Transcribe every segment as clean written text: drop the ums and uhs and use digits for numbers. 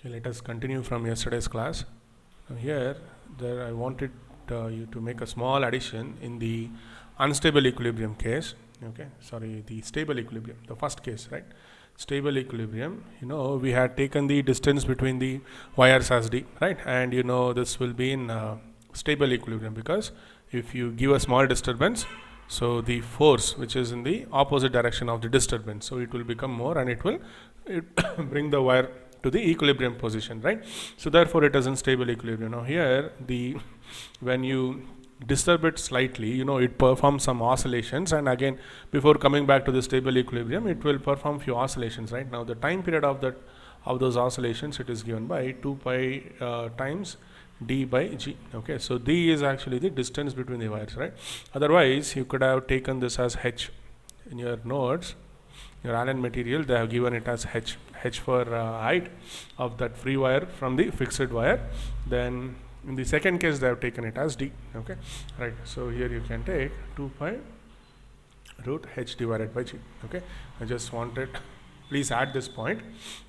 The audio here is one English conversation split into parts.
Okay, let us continue from yesterday's class. Now here, I wanted you to make a small addition in the unstable equilibrium case. Okay, sorry, the stable equilibrium, the first case, right? Stable equilibrium, we had taken the distance between the wires as d, right? And this will be in stable equilibrium, because if you give a small disturbance, so the force which is in the opposite direction of the disturbance, so it will become more and it will bring the wire to the equilibrium position, right? So therefore it is in stable equilibrium. Now here, when you disturb it slightly, it performs some oscillations, and again before coming back to the stable equilibrium, it will perform few oscillations, right? Now the time period of those oscillations, it is given by 2 pi times d by g. Okay, so d is actually the distance between the wires, right? Otherwise you could have taken this as h. In your notes, your Allen material, they have given it as h for height of that free wire from the fixed wire. Then in the second case, they have taken it as d. Okay, right? So here you can take 2 pi root h divided by g. Okay, I just wanted, please add this point,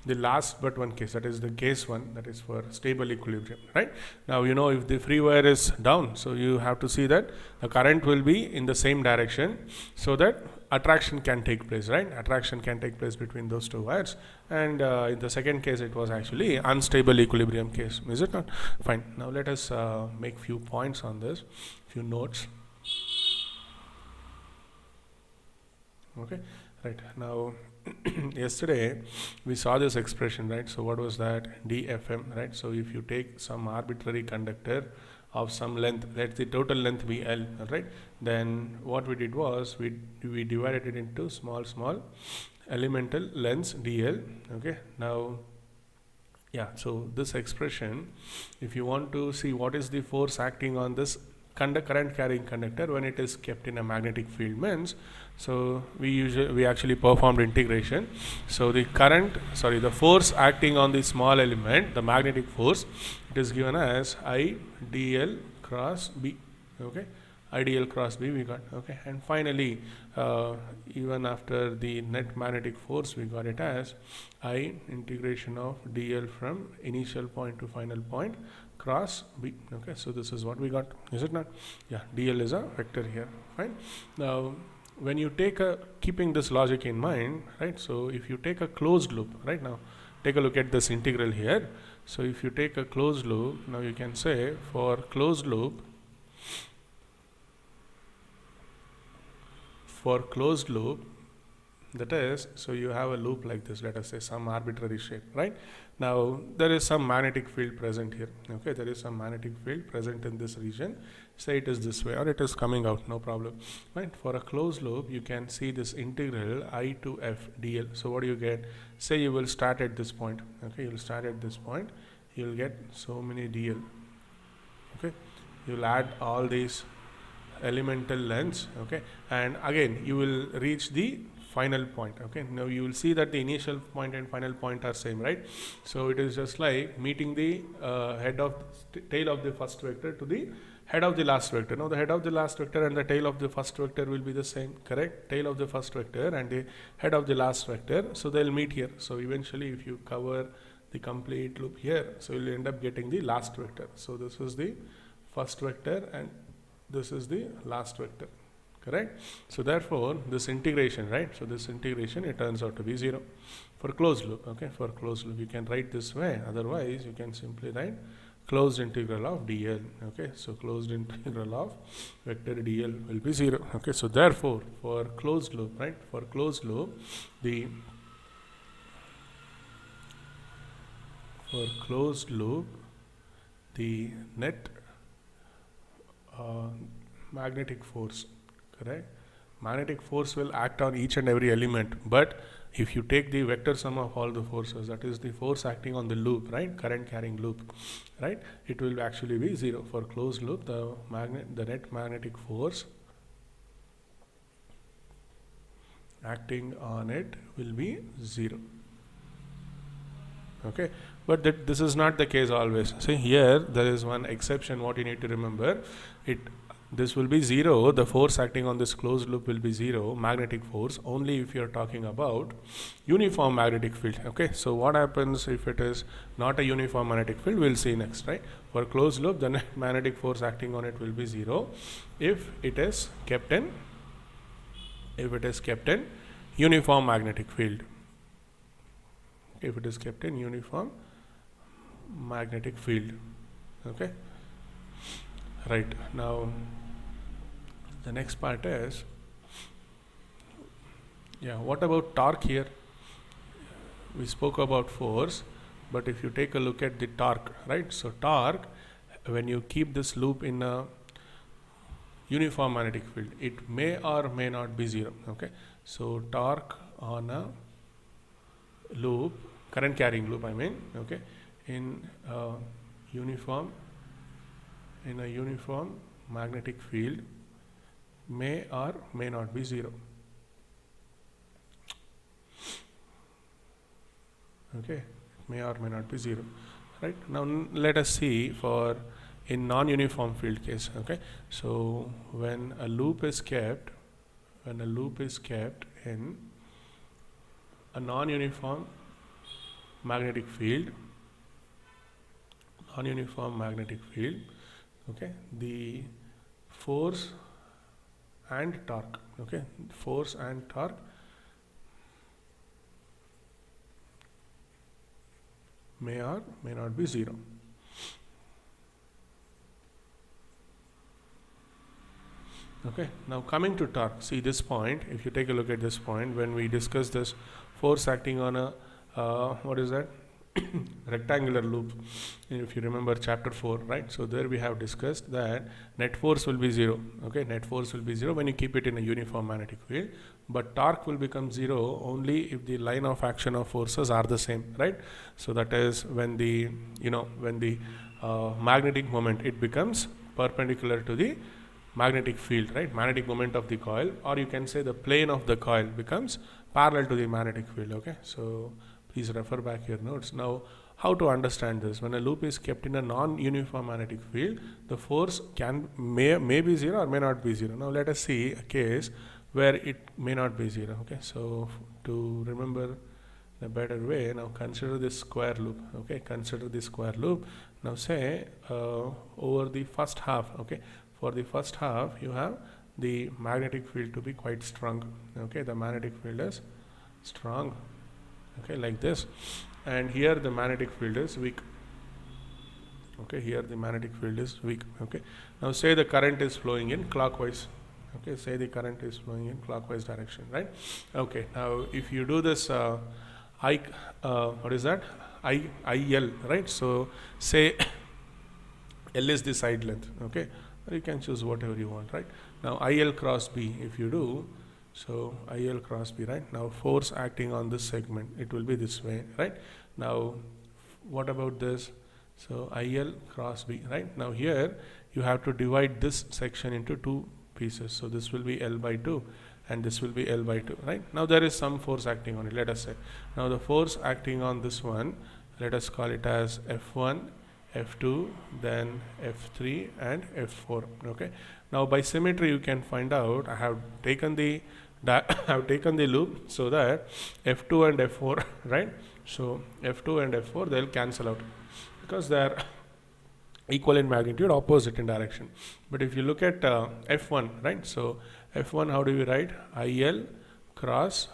the last but one case, that is the case one, that is for stable equilibrium, right? Now if the free wire is down, so you have to see that the current will be in the same direction, so that attraction can take place, right? Attraction can take place between those two wires. And in the second case, it was actually unstable equilibrium case, is it not? Fine. Now let us make few points on this, few notes. Okay, right. Now yesterday we saw this expression, right? So what was that? dFm, right? So if you take some arbitrary conductor of some length, let the total length be L, right? Then what we did was we divided it into small elemental lengths dl. Okay, now so this expression, if you want to see what is the force acting on this current carrying conductor when it is kept in a magnetic field, means, so we actually performed integration. So the force acting on the small element, the magnetic force, it is given as I dl cross b. Okay, IDL cross b we got. Okay, and finally even after the net magnetic force, we got it as I integration of dl from initial point to final point cross b. Okay, so this is what we got, is it not? Yeah, dl is a vector here. Fine. Now when you take keeping this logic in mind, right? So if you take a closed loop, right, now take a look at this integral here. So if you take a closed loop, now you can say for closed loop, that is, so you have a loop like this, let us say some arbitrary shape, right? Now there is some magnetic field present here. Okay, there is some magnetic field present in this region. Say it is this way or it is coming out, no problem, right? For a closed loop, you can see this integral I to f dl. So what do you get? Say you will start at this point. Okay, you will start at this point, you will get so many dl. Okay, you will add all these elemental lengths. Okay, and again you will reach the final point. Okay, now you will see that the initial point and final point are same, right? So it is just like meeting the tail of the first vector to the head of the last vector. Now the head of the last vector and the tail of the first vector will be the same, correct? Tail of the first vector and the head of the last vector, so they'll meet here. So eventually if you cover the complete loop here, so you'll end up getting the last vector. So this is the first vector and this is the last vector, correct? So therefore this integration, right? So this integration, it turns out to be 0 for closed loop. Okay, for closed loop you can write this way, otherwise you can simply write closed integral of dl. Okay, so closed integral of vector dl will be 0. Okay, so therefore for closed loop, right, for closed loop, the net magnetic force, correct? Magnetic force will act on each and every element, but if you take the vector sum of all the forces, that is the force acting on the loop, right, current carrying loop, right, it will actually be 0. For closed loop, the net magnetic force acting on it will be 0. Okay, but this is not the case always. See here, there is one exception. What you need to remember, this will be 0, the force acting on this closed loop will be 0, magnetic force, only if you're talking about uniform magnetic field. Okay, so what happens if it is not a uniform magnetic field, we'll see next, right? For closed loop, the net magnetic force acting on it will be 0 if it is kept in uniform magnetic field. If it is kept in uniform magnetic field. Okay, right. Now the next part is, what about torque here? We spoke about force, but if you take a look at the torque, right? So torque, when you keep this loop in a uniform magnetic field, it may or may not be 0. Okay, so torque on a loop, current carrying loop, I mean, okay, in a uniform magnetic field may or may not be 0. Okay, may or may not be 0. Right, now let us see for in non-uniform field case. Okay, so when a loop is kept in a non-uniform magnetic field, okay, the force and torque, may or may not be 0. Okay, now coming to torque, see this point, if you take a look at this point, when we discuss this force acting on a what is that rectangular loop, if you remember chapter 4, right? So there we have discussed that net force will be 0. Okay, net force will be 0 when you keep it in a uniform magnetic field, but torque will become 0 only if the line of action of forces are the same, right? So that is when the magnetic moment, it becomes perpendicular to the magnetic field, right? Magnetic moment of the coil, or you can say the plane of the coil becomes parallel to the magnetic field. Okay, so please refer back your notes. Now, how to understand this? When a loop is kept in a non-uniform magnetic field, the force may be 0 or may not be 0. Now let us see a case where it may not be 0. Okay, so to remember in a better way, now consider this square loop. Okay, consider this square loop. Now say over the first half, okay, for the first half you have the magnetic field to be quite strong. Okay, the magnetic field is strong. Okay, like this, and here the magnetic field is weak. Okay, here the magnetic field is weak. Okay, now say the current is flowing in clockwise. Okay, say the current is flowing in clockwise direction, right? Okay, now if you do this what is that, IL, right? So say L is the side length. Okay, or you can choose whatever you want, right? Now IL cross B, if you do, so IL cross B, right? Now force acting on this segment, it will be this way, right? Now what about this? So IL cross B, right? Now here you have to divide this section into two pieces. So this will be L by 2 and this will be L by 2, right? Now there is some force acting on it, let us say. Now the force acting on this one, let us call it as F1, F2, then F3 and F4. Okay, now by symmetry you can find out, I have taken the loop so that F2 and F4, right? So F2 and F4, they'll cancel out because they are equal in magnitude, opposite in direction. But if you look at F1, right? So F1, how do we write? IL cross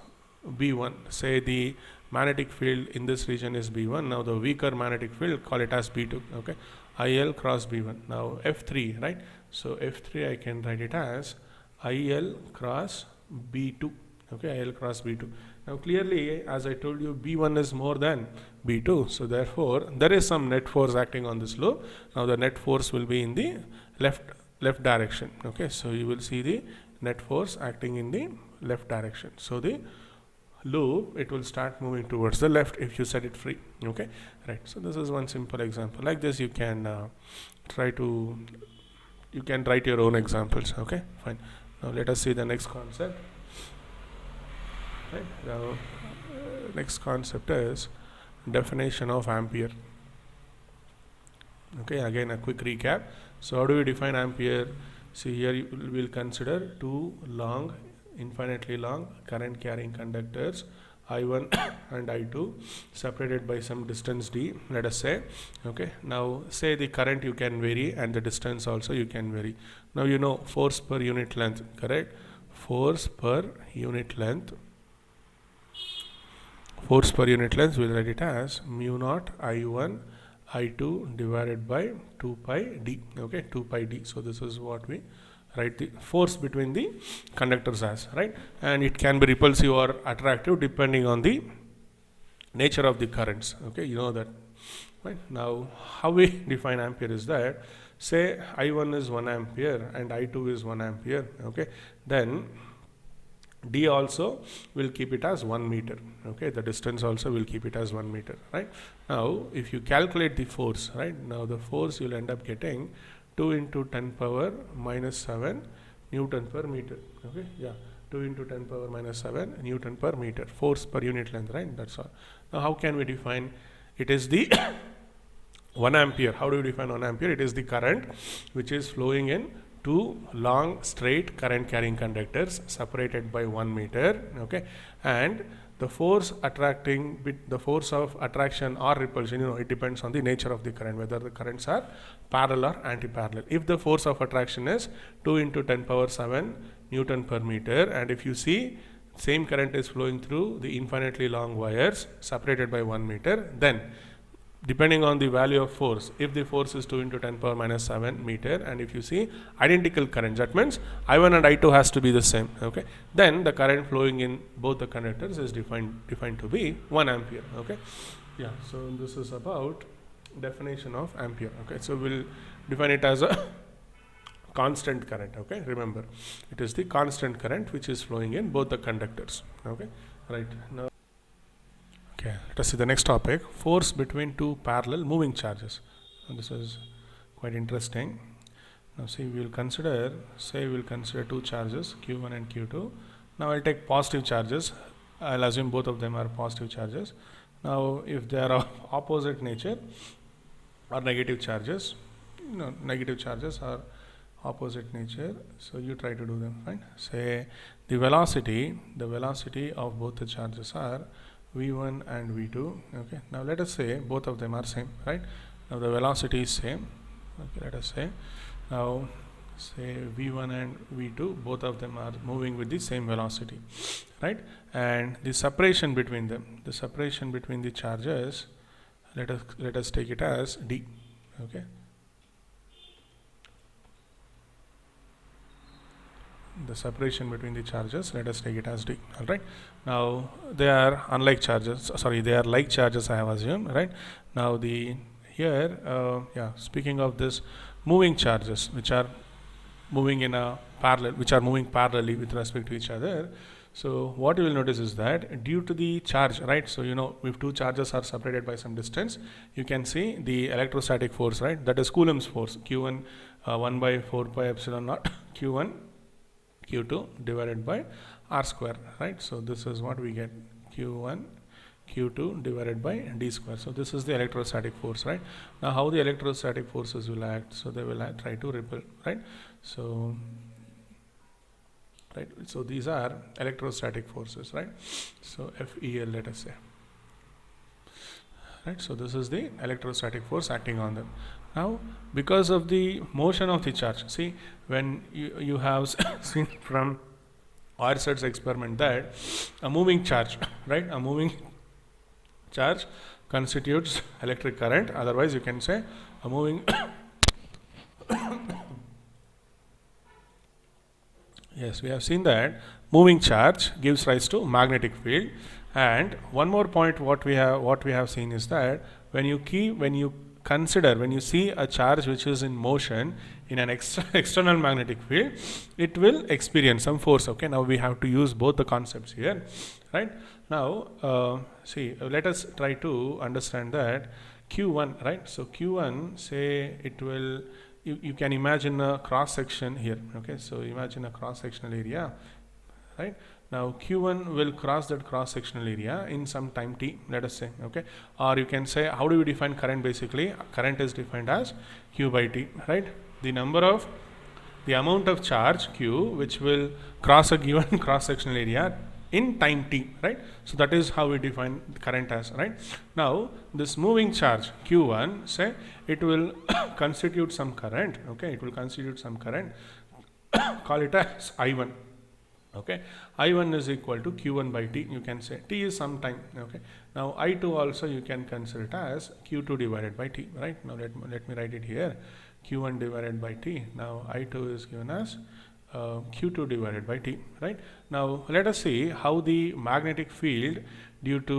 B1. Say the magnetic field in this region is B1. Now the weaker magnetic field, call it as B2. Okay, IL cross B1. Now F3, right? So F3, I can write it as IL cross B2. Okay, IL cross B2. Now clearly, as I told you, B1 is more than B2. So therefore, there is some net force acting on this loop. Now the net force will be in the left direction. Okay, so you will see the net force acting in the left direction. So the loop, it will start moving towards the left if you set it free. Okay, right. So this is one simple example. Like this, you can write your own examples. Okay, fine. Now let us see the next concept. Right. Now next concept is definition of ampere. Okay, again a quick recap. So how do we define ampere? See here we'll consider two long, infinitely long current carrying conductors I1 and I2 separated by some distance d, let us say. Okay, now say the current you can vary and the distance also you can vary. Now you know force per unit length, correct? Force per unit length, force per unit length, we'll write it as mu naught I1 I2 divided by 2 pi d. Okay, 2 pi d. So this is what we write the force between the conductors as, right? And it can be repulsive or attractive depending on the nature of the currents. Okay, you know that, right? Now how we define ampere is that, say I1 is 1 ampere and I2 is 1 ampere. Okay, then d also will keep it as 1 meter. Okay, the distance also will keep it as 1 meter, right? Now if you calculate the force, right, now the force you'll end up getting 2 into 10 power minus 7 Newton per meter. Okay, yeah, 2 into 10 power minus 7 Newton per meter, force per unit length, right? That's all. Now how can we define? It is the 1 ampere. How do you define 1 ampere? It is the current which is flowing in two long straight current carrying conductors separated by 1 meter. Okay, and the force attracting, the force of attraction or repulsion, you know, it depends on the nature of the current, whether the currents are parallel or anti-parallel. If the force of attraction is 2 into 10 power 7 Newton per meter, and if you see same current is flowing through the infinitely long wires separated by 1 meter, then depending on the value of force, if the force is 2 into 10 power minus 7 meter, and if you see identical currents, that means I1 and I2 has to be the same. Okay, then the current flowing in both the conductors is defined to be 1 ampere. Okay, yeah, so this is about definition of ampere. Okay, so we'll define it as a constant current. Okay, remember it is the constant current which is flowing in both the conductors. Okay, right now. Okay, let us see the next topic, force between two parallel moving charges. And this is quite interesting. Now see, we will consider, say we will consider two charges, Q1 and Q2. Now I'll take positive charges. I'll assume both of them are positive charges. Now if they are of opposite nature or negative charges, negative charges are opposite nature, so you try to do them, right? Say the velocity of both the charges are v1 and v2. Okay, now let us say both of them are same, right? Now the velocity is same. Okay, let us say now say v1 and v2, both of them are moving with the same velocity, right? And the separation between them, the separation between the charges, let us take it as d. Okay, the separation between the charges, let us take it as d. All right, now they are unlike charges, sorry, they are like charges, I have assumed, right? Now the here yeah, speaking of this moving charges which are moving in a parallel, which are moving parallelly with respect to each other, so what you will notice is that due to the charge, right, so you know if two charges are separated by some distance, you can see the electrostatic force, right, that is Coulomb's force, q1 1 by 4 pi epsilon naught q1 q2 divided by r square, right? So this is what we get, q1 q2 divided by d square. So this is the electrostatic force, right? Now how the electrostatic forces will act? So they will try to repel, right? So right, so these are electrostatic forces, right? So FEL, let us say, right? So this is the electrostatic force acting on them. Now because of the motion of the charge, see, when you have seen from Oersted experiment that a moving charge, right, a moving charge constitutes electric current, otherwise you can say a moving yes, we have seen that moving charge gives rise to magnetic field. And one more point what we have seen is that when you see a charge which is in motion in an external magnetic field, it will experience some force. Okay, now we have to use both the concepts here, right? Now see, let us try to understand that Q1, right? So Q1, say it will, you can imagine a cross section here. Okay, so imagine a cross sectional area, right? Now Q1 will cross that cross sectional area in some time t, let us say. Okay, or you can say, how do we define current? Basically current is defined as Q by T, right? The number of the amount of charge q which will cross a given cross sectional area in time t, right? So that is how we define current as, right? Now this moving charge q1, say it will constitute some current, okay, it will constitute some current, call it as I1, okay. I1 is equal to q1 by t, you can say t is some time, okay. Now I2 also you can consider it as q2 divided by t, right? Now let me write it here, q1 divided by t. Now I2 is given as q2 divided by t, right? Now let us see how the magnetic field due to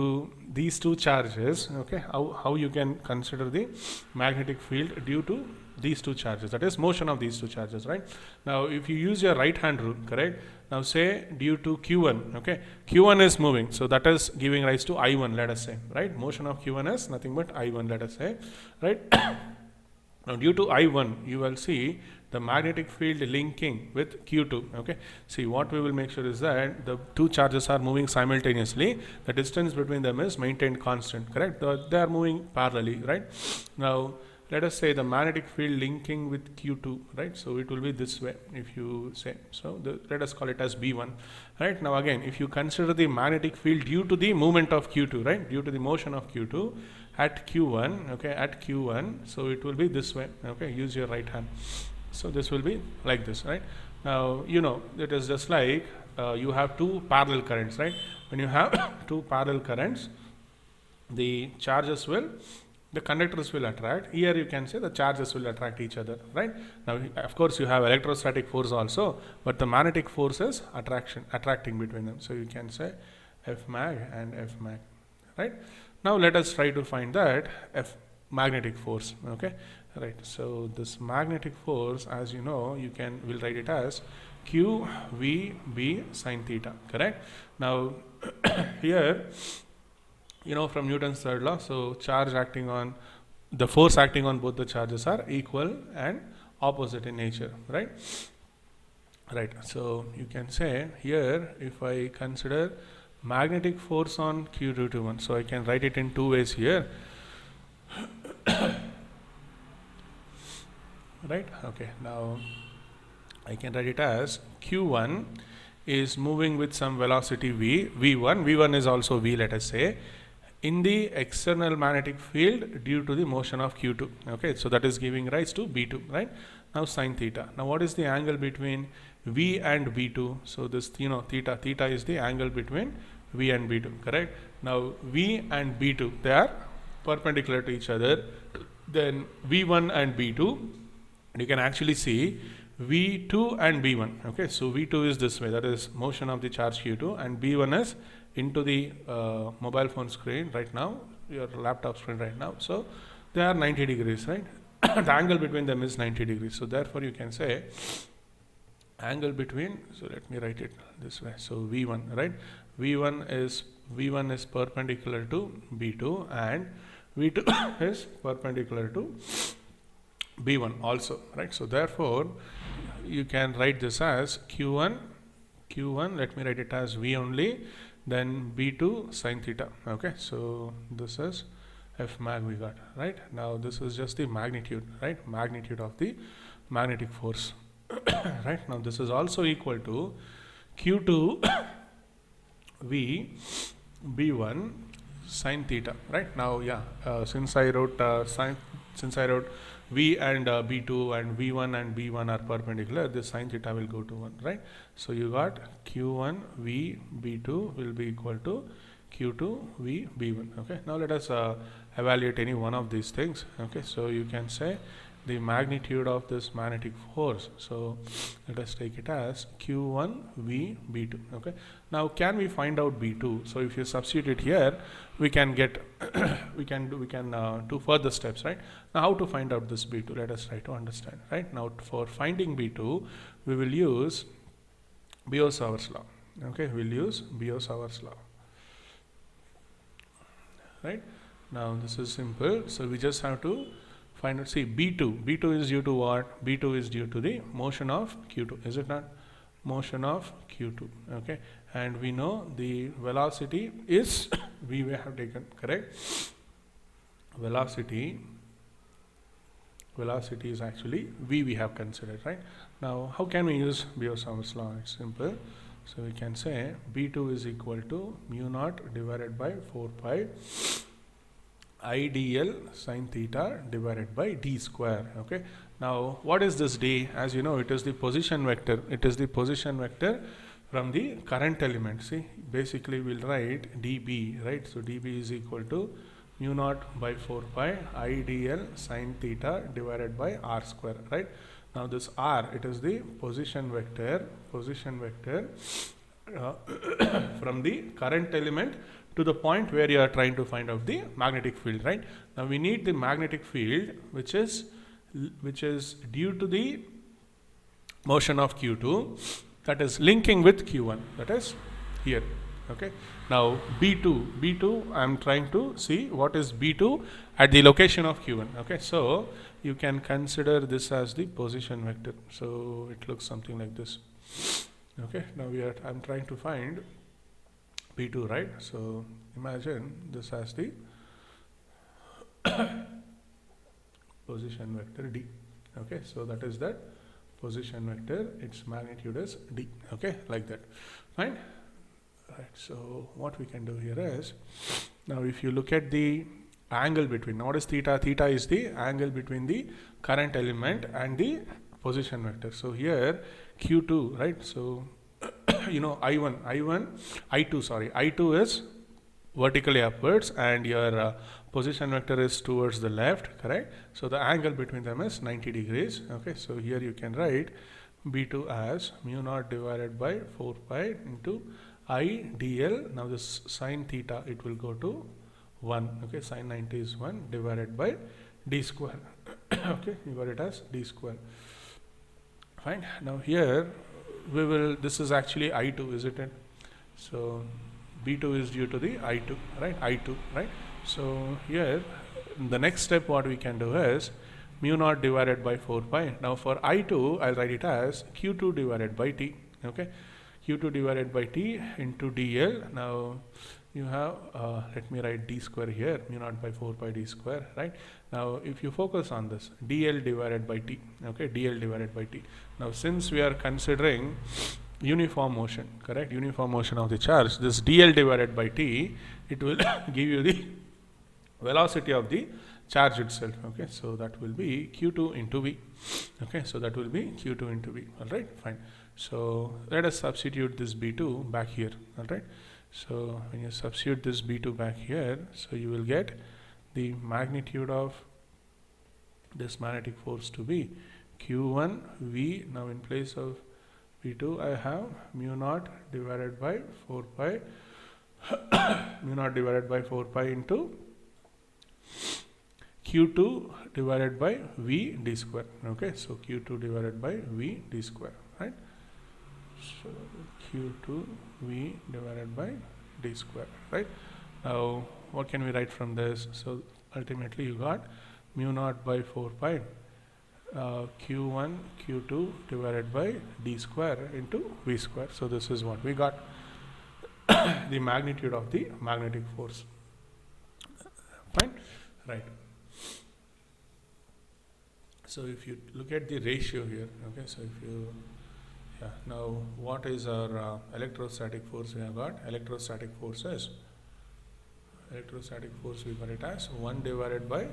these two charges, okay, how you can consider the magnetic field due to these two charges, that is motion of these two charges, right? Now if you use your right hand rule, correct, now say due to q1, okay, q1 is moving, so that is giving rise to I1, let us say, right? Motion of q1 is nothing but I1, let us say, right? Now due to I1 you will see the magnetic field linking with q2, okay. See, what we will make sure is that the two charges are moving simultaneously, the distance between them is maintained constant, correct? They are moving parallelly, right? Now let us say the magnetic field linking with q2, right? So it will be this way if you say, so let us call it as b1, right? Now again, if you consider the magnetic field due to the movement of q2, right, due to the motion of q2 at q1, okay, at q1, so it will be this way, okay, use your right hand. So this will be like this, right? Now you know it is just like you have two parallel currents, right? When you have two parallel currents, the charges will, the conductors will attract. Here you can say the charges will attract each other, right? Now of course you have electrostatic force also, but the magnetic force is attracting between them. So you can say F mag and F mag, right? Now let us try to find that F magnetic force, okay, right? So this magnetic force, as you know, will write it as q v b sine theta, correct? Now here, you know, from Newton's third law, so charge acting on, the force acting on both the charges are equal and opposite in nature, right? Right, so you can say here, if I consider magnetic force on q221, so I can write it in two ways here, right? Okay, now I can write it as q1 is moving with some velocity v1 is also v, let us say, in the external magnetic field due to the motion of q2, okay, so that is giving rise to b2, right? Now sine theta. Now what is the angle between v and b2? So this, you know, theta is the angle between v and b2, correct? Now v and b2, they are perpendicular to each other. Then v1 and b2, you can actually see v2 and b1, okay. So v2 is this way, that is motion of the charge q2, and b1 is into the mobile phone screen right now, your laptop screen right now. So they are 90 degrees, right? The angle between them is 90 degrees. So therefore you can say angle between, so let me write it this way, so v1, right? v1 is perpendicular to b2 and v2 is perpendicular to b1 also, right? So therefore you can write this as q1, let me write it as v only, then b2 sine theta, okay. So this is F mag we got, right? Now this is just the magnitude, right? Magnitude of the magnetic force, right? Now this is also equal to q2 v b1 sine theta, right? Now since I wrote v and b2 and v1 and b1 are perpendicular, this sine theta will go to 1, right? So you got q1 v b2 will be equal to q2 v b1, okay. Now let us evaluate any one of these things, okay. So you can say the magnitude of this magnetic force, so let us take it as q1 v b2, okay. Now can we find out b2? So if you substitute it here, we can get we can do further steps, right? Now how to find out this b2? Let us try to understand, right? Now for finding b2, we will use Biot-Savart's law, okay. We'll use Biot-Savart's law, right? Now this is simple, so we just have to find out. See, b2 is due to what? b2 is due to the motion of q2, is it not? Motion of q2, okay. And we know the velocity is v we have taken, correct? Velocity velocity is actually v we have considered, right? Now how can we use Biot-Savart's law? It's simple. So we can say b2 is equal to mu naught divided by 4 pi I dl sine theta divided by d square. Okay. Now what is this d? As you know, it is the position vector. It is the position vector from the current element. See, basically we'll write db, right? So db is equal to mu naught by 4 pi I dl sine theta divided by r square, right? Now this r, it is the position vector from the current element to the point where you are trying to find out the magnetic field, right? Now we need the magnetic field which is due to the motion of q2, that is linking with q1, that is here. Okay. Now b2 I am trying to see what is b2 at the location of q1. Okay. So you can consider this as the position vector. So it looks something like this. Okay. Now I'm trying to find b2, right? So imagine this as the position vector d. Okay. So that is that position vector, its magnitude is d. Okay, like that. Fine. Right. So what we can do here is, now if you look at the angle between, now what is theta? Theta is the angle between the current element and the position vector. So here q2, right? So you know I2 is vertically upwards and your position vector is towards the left, correct? So the angle between them is 90 degrees. Okay, so here you can write b2 as mu naught divided by 4 pi into I dl. Now this sine theta, it will go to 1. Okay, sine 90 is 1 divided by d square. Okay, you got it as d square. Fine. Now here this is actually I2, isn't it? So b2 is due to the I2, right? I2, right? So here the next step what we can do is mu naught divided by 4 pi. Now for I2 I'll write it as q2 divided by t. Okay, q2 divided by t into dl. Now you have let me write d square here, mu naught by 4 pi d square, right? Now if you focus on this, dl divided by t. Okay, dl divided by t. Now since we are considering uniform motion, correct? Uniform motion of the charge, this dl divided by t, it will give you the velocity of the charge itself. Okay, so that will be q2 into v. Okay, so that will be q2 into v. All right, fine. So let us substitute this b2 back here. All right, so when you substitute this b2 back here, so you will get the magnitude of this magnetic force to be q1 v. Now in place of v2 I have mu naught divided by 4 pi mu naught divided by 4 pi into q2 divided by v d square. Okay, so q2 divided by v d square, right? So q2 v divided by d square, right? Now what can we write from this? So ultimately you got mu naught by 4 pi q1 q2 divided by d square into v square. So this is what we got, the magnitude of the magnetic force. Fine, right? So if you look at the ratio here, okay, so if you now what is our electrostatic force? We have got electrostatic force we got it as 1 divided by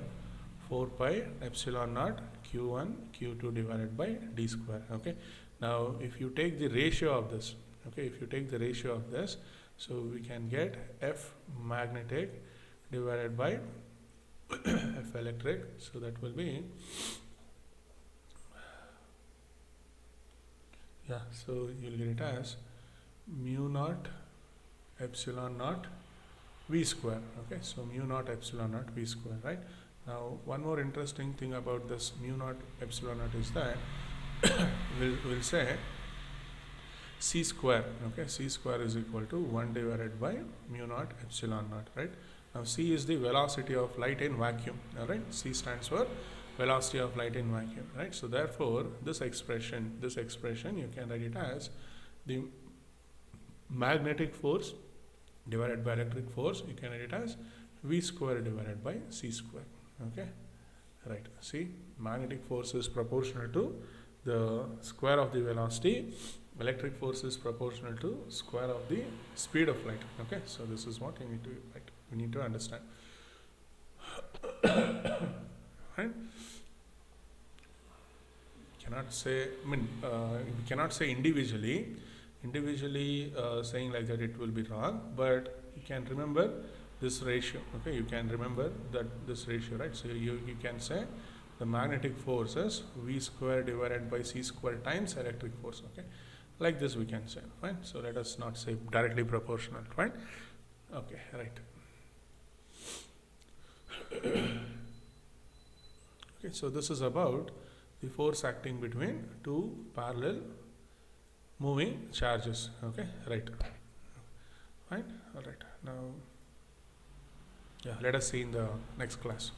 4 pi epsilon naught q1 q2 divided by d square. Okay, now if you take the ratio of this, okay, if you take the ratio of this, so we can get F magnetic divided by F electric. So that will be, so you'll get it as mu naught epsilon naught v square. Okay, so mu naught epsilon naught v square, right? Now one more interesting thing about this mu naught epsilon naught is that we'll say c square. Okay, c square is equal to 1 divided by mu naught epsilon naught, right? Now c is the velocity of light in vacuum. All right, c stands for velocity of light in vacuum, right? So therefore this expression you can write it as the magnetic force divided by electric force. You can write it as v square divided by c square. Okay, Right, see, magnetic force is proportional to the square of the velocity, electric force is proportional to square of the speed of light. Okay, so this is what you need to write. You need to understand. Right? Cannot say, I mean, we cannot say individually. Individually saying like that, it will be wrong, but you can remember this ratio. Okay, you can remember that this ratio, right? So you can say the magnetic force is V square divided by C square times electric force. Okay, like this we can say, fine. So let us not say directly proportional, fine. Okay, right. Okay, so this is about the force acting between two parallel moving charges. Okay, right. Fine. All right. Now, yeah, let us see in the next class.